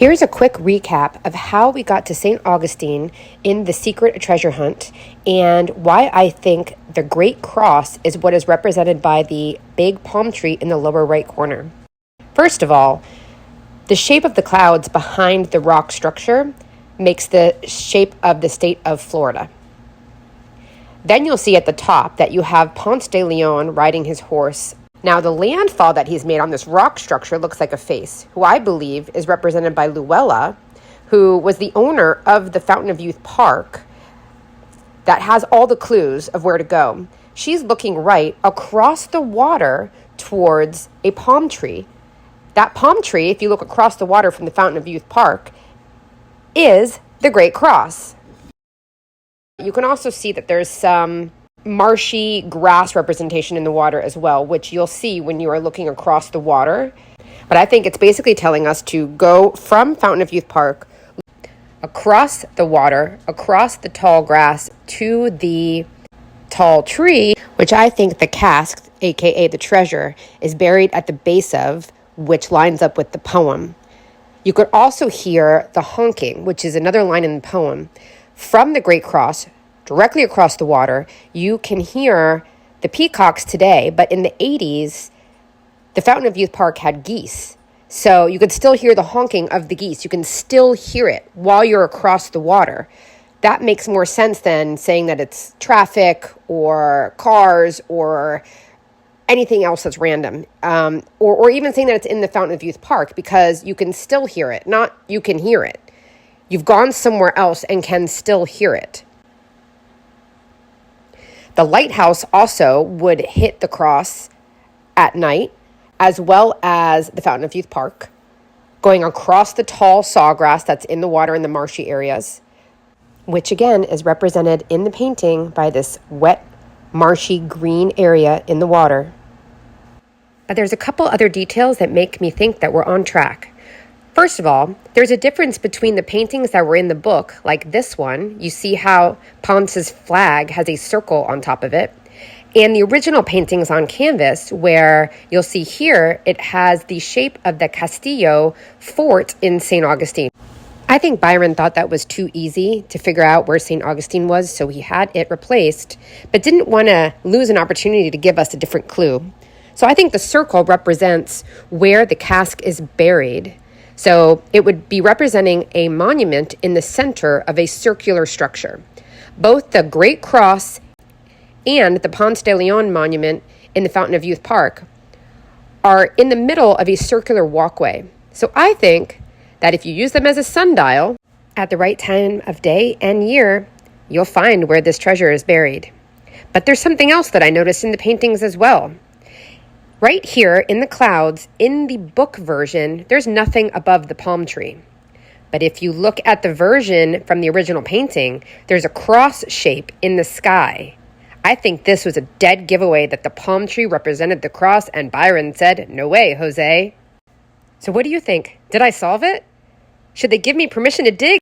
Here's a quick recap of how we got to St. Augustine in the secret treasure hunt and why I think the Great Cross is what is represented by the big palm tree in the lower right corner. First of all, the shape of the clouds behind the rock structure makes the shape of the state of Florida. Then you'll see at the top that you have Ponce de Leon riding his horse. Now, the landfall that he's made on this rock structure looks like a face, who I believe is represented by Luella, who was the owner of the Fountain of Youth Park that has all the clues of where to go. She's looking right across the water towards a palm tree. That palm tree, if you look across the water from the Fountain of Youth Park, is the Great Cross. You can also see that there's some marshy grass representation in the water as well, which you'll see when you are looking across the water. But I think it's basically telling us to go from Fountain of Youth Park, across the water, across the tall grass to the tall tree, which I think the cask, aka the treasure, is buried at the base of, which lines up with the poem. You could also hear the honking, which is another line in the poem. From the Great Cross, directly across the water, you can hear the peacocks today, but in the 80s, the Fountain of Youth Park had geese. So you could still hear the honking of the geese. You can still hear it while you're across the water. That makes more sense than saying that it's traffic or cars or anything else that's random, or even saying that it's in the Fountain of Youth Park, because you can still hear it, not you can hear it. You've gone somewhere else and can still hear it. The lighthouse also would hit the cross at night, as well as the Fountain of Youth Park, going across the tall sawgrass that's in the water in the marshy areas, which again is represented in the painting by this wet, marshy green area in the water. But there's a couple other details that make me think that we're on track. First of all, there's a difference between the paintings that were in the book, like this one. You see how Ponce's flag has a circle on top of it, and the original paintings on canvas, where you'll see here, it has the shape of the Castillo fort in St. Augustine. I think Byron thought that was too easy to figure out where St. Augustine was, so he had it replaced, but didn't want to lose an opportunity to give us a different clue. So I think the circle represents where the cask is buried. So it would be representing a monument in the center of a circular structure. Both the Great Cross and the Ponce de Leon monument in the Fountain of Youth Park are in the middle of a circular walkway. So I think that if you use them as a sundial at the right time of day and year, you'll find where this treasure is buried. But there's something else that I noticed in the paintings as well. Right here in the clouds, in the book version, there's nothing above the palm tree. But if you look at the version from the original painting, there's a cross shape in the sky. I think this was a dead giveaway that the palm tree represented the cross, and Byron said, "No way, Jose." So what do you think? Did I solve it? Should they give me permission to dig?